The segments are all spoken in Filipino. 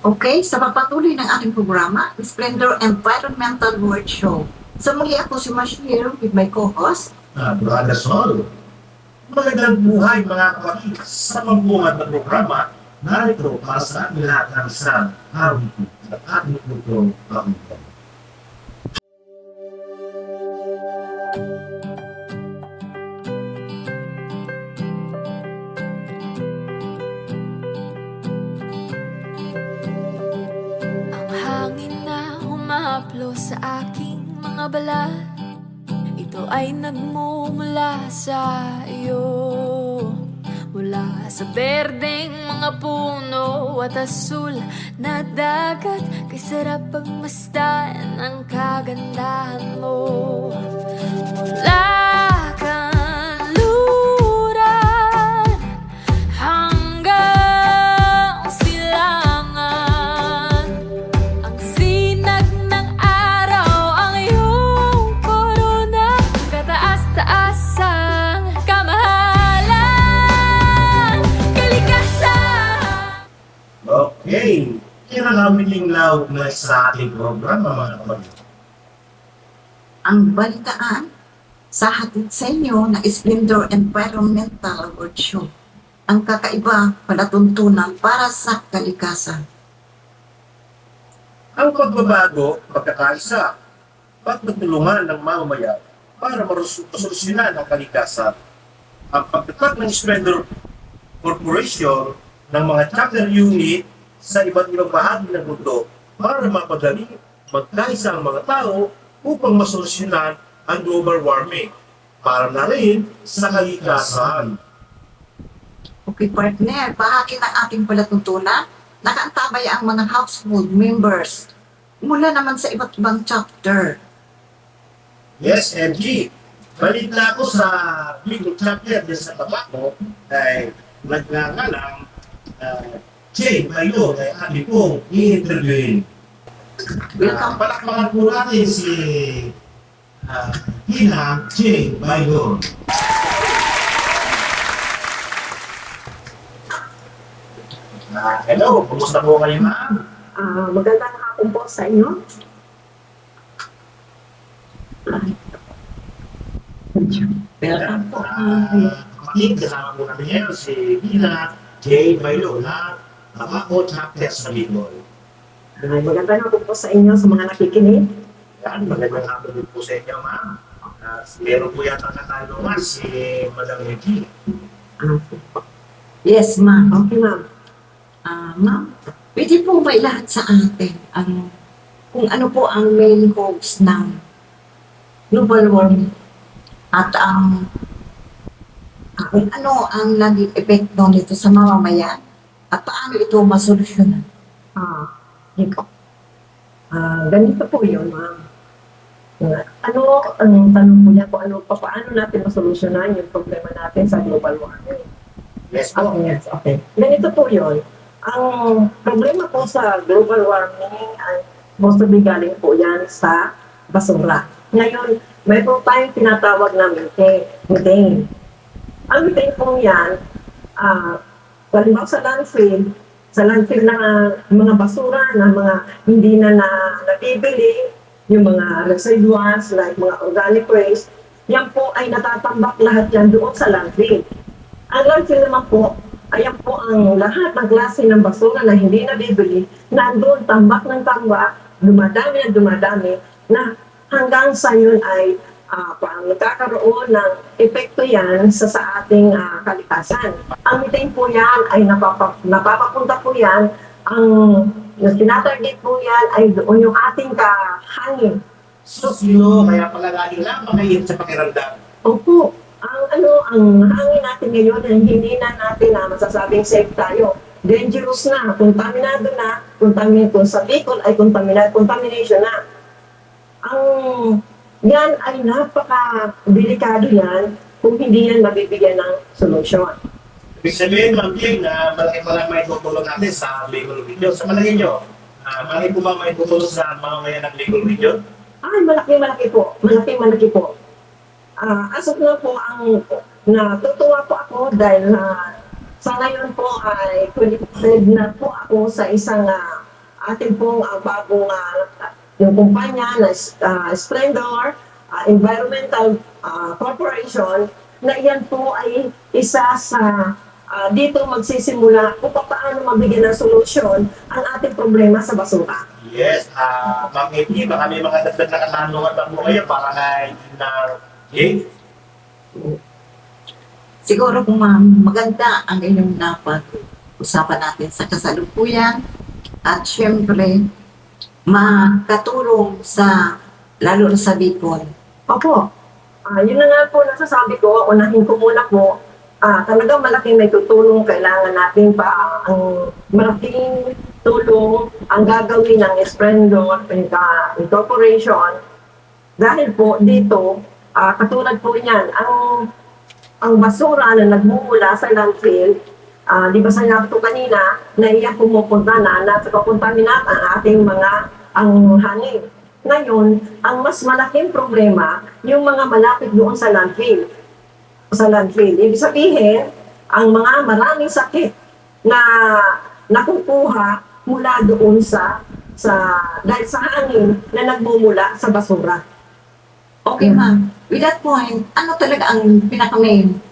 Okay, sa pagpatuloy ng ating programa, Splendor Environmental World Show. Sa muli ako si Mashir with my co-host. Brother Sol. Magandang buhay mga kapatid sa pagbuhat ng programa. Narito para sa ating lahat ng isang awit at ating putong pakinggan. Ang hangin na humahaplo sa aking mga balat, ito ay nagmumula sa iyo. Mula sa berdeng mga puno at asul na dagat, kay sarap pagmasdan ang kagandahan mo. Mula kanluran hanggang silangan, ang sinag ng araw ang iyong korona, kataas-taasang kamahalan, kalikasan. Okay, kinakamiling lawak na sa ating programa mga kapatid. Ang balitaan sa hatid sa inyo ng Splendor Environmental Award Show. Ang kakaiba palatuntunan para sa kalikasan. Ang pagbabago, pagkakaisa, pagtutulungan ng mamamayan para masolusyonan ang kalikasan. Ang pagtatak ng Splendor Corporation ng mga chapter unit sa iba't ibang bahagi ng mundo para mapadali magkaisa ang mga tao upang masolusyonan ang global warming para na rin sa kalikasan. Okay, partner, bahagi ng ating palatuntunan, nakaantabay ang mga household members mula naman sa iba't ibang chapter. Yes, MG. Balik na ako sa legal chapter din sa tabako ay nagngangalang Jay Mayo ay ating pong i-interviewin. Welcome. Palakpakan po natin si Hina Jay Mayo. Hello, kumusta po kayo ma'am? Magandang hapon po sa inyo. Welcome po. Kapatid, kasama po natin ngayon si Hina Jay Mayo na tabako chapter sa Bicol. Magandang hapon po sa inyo sa mga nakikinig. Yan, magandang hapon din po sa inyo, ma'am. Meron po yata katanungan si Madam Yuki. Yes, ma'am. Okay, ma'am. Ma'am, pwede po ba ilahat sa atin kung ano po ang main cause ng global warming at kung ano ang naging epekto nito sa mamamayan at paano ito masolusyonan? Ito. Ganito po yun, ma'am. Ano ang tanong po niya kung paano natin masolusyonan yung problema natin sa global warming? Yes po. Yes, okay. Ganito po yun. Ang problema po sa global warming ay mostly galing po yan sa basura. Ngayon, may po tayong tinatawag na methane. Ang methane po yan, halimbawa sa landfill na mga basura na mga hindi na nabibili, yung mga residuals like mga organic waste, yan po ay natatambak lahat yan doon sa landfill. Ang landfill naman po, ayan po ang lahat ng klase ng basura na hindi nabibili, nandun tambak ng tambak, dumadami na hanggang sa yun ay nagkakaroon ng epekto yan sa ating kalikasan. Ang methane po yan ay napapapunta po yan, ang tinatarget po yan ay doon yung ating hangin. So, sino kaya pala lagi lang makainit sa pakiramdam? Opo, ang hangin natin ngayon ay hindi na natin masasabing safe tayo. Dangerous na, kontaminado na, kung sa Bicol ay contamination na. Yan ay napaka-delikado yan kung hindi yan mabibigyan ng solusyon. Ibig sabihin, Ma'am Jane, na malaki pala may tutulong natin sa Bicol Region. Sa palagay nyo, malaki po ba may tutulong sa mga ngayon ng Bicol Region? Ay, malaki po. Malaki po. As of now po, natutuwa po ako dahil sa ngayon po ay qualified na po ako sa isang ating pong bagong yung kumpanya na Splendor Environmental Corporation, na iyan po ay isa sa dito magsisimula kung paano mabigyan ng solusyon ang ating problema sa basura. Yes, Ma'am Amy, baka may mga dagdag na katanungan ba po kayo para kay Gina Jane? Siguro kung maganda ang inyong napag-usapan natin sa kasalukuyan at syempre makatulong sa lalo na sa Bicol. Opo, yun na nga po nasasabi ko, unahin ko muna po, talagang malaking may tutulong, kailangan natin pa ang malaking tulong ang gagawin ng Splendor Incorporation. Dahil po dito, katulad po niyan, ang basura na nagmumula sa landfill, di ba sinabi ko kanina, na iyan pumupunta na nasa-contaminate ang ating ang hangin. Ngayon, ang mas malaking problema, yung mga malapit doon sa landfill. Ibig sabihin, ang mga maraming sakit na nakukuha mula doon dahil sa hangin na nagmumula sa basura. Okay, ma'am. With that point, ano talaga ang pinaka-main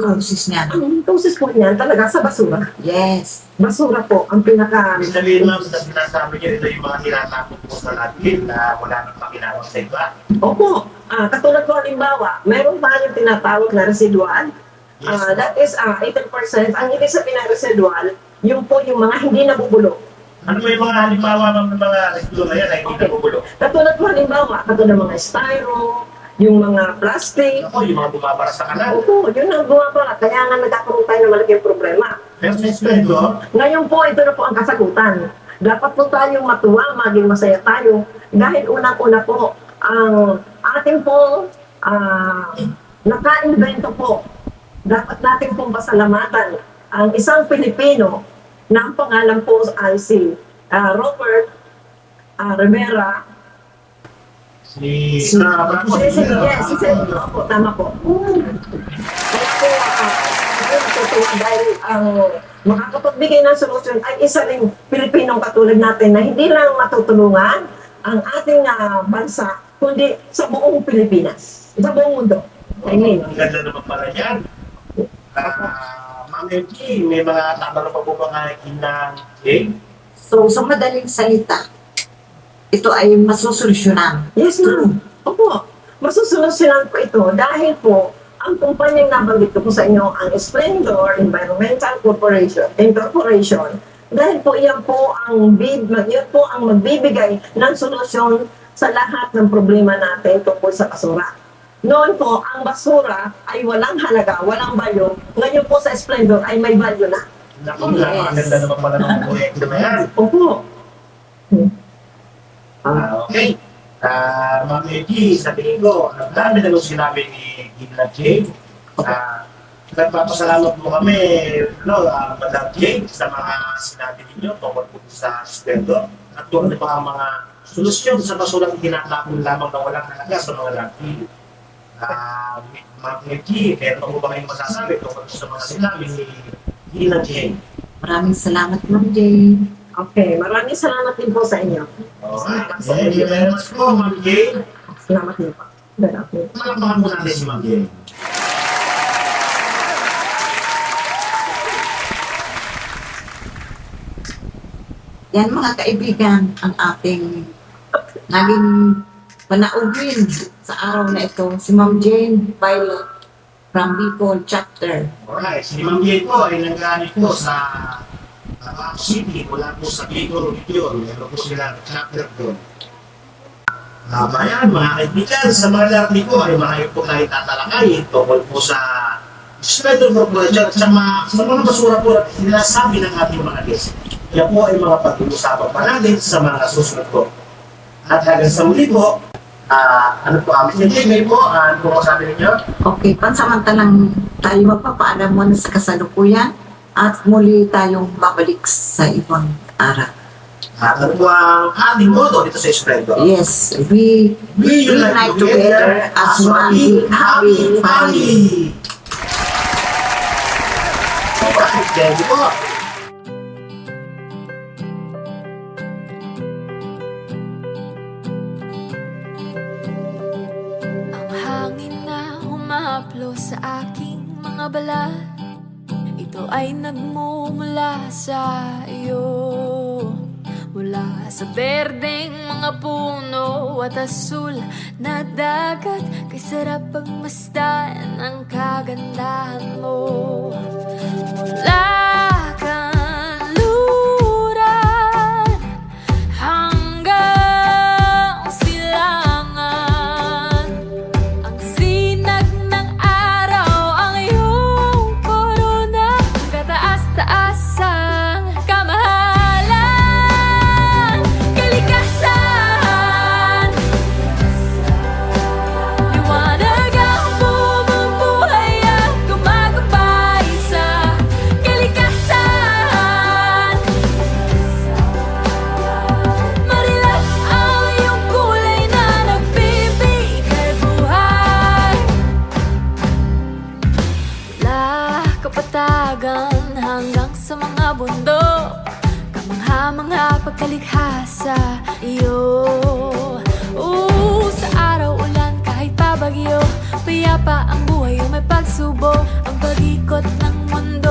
causes niya? Ang causes po niyan talaga sa basura. Yes. Basura po ang pinaka... Ibig sabihin, ma'am, sa sinasabi niyo, ito yung mga tinatapon po sa landfill na wala nang pakinabang sa iba. Opo, katulad po halimbawa, meron tayong tinatawag na residual. That is 80%. Ang ibig sabihin ng residual, yung po yung mga hindi nabubulok. Ano may mga halimbawa ng mga residual na yan ay hindi nabubulok? Katulad po halimbawa, katulad ng mga styro, yung mga plastic. Ako, yung mga bumabara sa kanal. Opo, yun ang bumabara. Kaya nga nagkakaroon tayo ng malaking problema. Pero sa Splendor, Ngayon po, ito na po ang kasagutan. Dapat po tayong matuwa, maging masaya tayo. Dahil unang-una po, ang ating pong naka-invento po, dapat natin pong pasalamatan ang isang Pilipino na ang pangalan po ay si Robert Rivera. si Opo, tama po. Kaya po, natutuwa dahil ang makakapagbigay ng solusyon ay isa ring Pilipinong katulad natin na hindi lang matutulungan ang ating bansa, kundi sa buong Pilipinas, sa buong mundo. Amen. Ang ganda naman pala yan. Ma'am MG, may mga tatanong pa po ba nga Gina Jane? So, sa madaling salita, ito ay masusolusyonan. Yes, ma'am. Opo, masusolusyonan po ito dahil po ang kumpanyang nabanggit ko po sa inyo, ang Splendor Environmental Incorporation, dahil po yan po ang magbibigay ng solusyon sa lahat ng problema natin tungkol sa basura. Noon po, ang basura ay walang halaga, walang value. Ngayon po sa Splendor ay may value na. Naku, napakaganda naman pala ng proyekto na yan. Opo. Okay. Ma'am MG, sa tingin ko, ang dami na nung sinabi ni Gina Jane. Nagpapasalamat po kami, Madam Jane, sa mga sinabi ninyo tungkol po sa Splendor at kung ano pa ang mga solusyon sa basurang tinatapon lamang na walang halaga sa mga landfill. Ma'am MG, meron po ba kayong masasabi tungkol sa mga sinabi ni Gina Jane? Maraming salamat, Ma'am Jane. Okay, maraming salamat din po sa inyo. Alright, thank you very much po, Ma'am Jane. Salamat din po. Okay. Malakpakan po natin si Ma'am Jane. Yan mga kaibigan, ang ating naging panaugin sa araw na ito, si Ma'am Jane Pilot from Bicol Chapter. Alright, si Ma'am Jane po ay nanggaling po sa Tabaco City, mula po sa Bicol Region. Meron po sila chapter doon. Bayan, mga kaibigan, sa mga larni ko ay marami po tayo tatalakay tungkol po sa Splendor Corporation at sa mga basura po na sinasabi ng ating mga guests. Yan po ay mga pag-uusapan pa natin sa mga susunod po. At hanggang sa muli po, ano po, may po, ano po masabi ninyo? Okay, pansamantalang tayo magpapaalam muna sa kasalukuyan at muli tayong babalik sa ibang araw. Ano po ang ating motto dito sa Splendor? Yes, we unite together as one big happy family. Alright, thank you po. sa aking mga balat, ito ay nagmumula sa iyo. Mula sa berdeng mga puno at asul na dagat, kay sarap pagmasdan ang kagandahan mo. Mula kanluran hanggang silangan, ang sinag ng araw ang iyong korona, kataas-taasang kamahalan, kalikasan. Liwanag ang bumubuhay at gumagabay sa kalikasan. Marilap ang iyong kulay na nagbibigay buhay. Mula kapatagan hanggang sa mga bundok, kamangha-mangha pagkalikha sa iyo. Sa araw ulan kahit pabagyo, payapa ang buhay o may pagsubok, ang pag-ikot ng mundo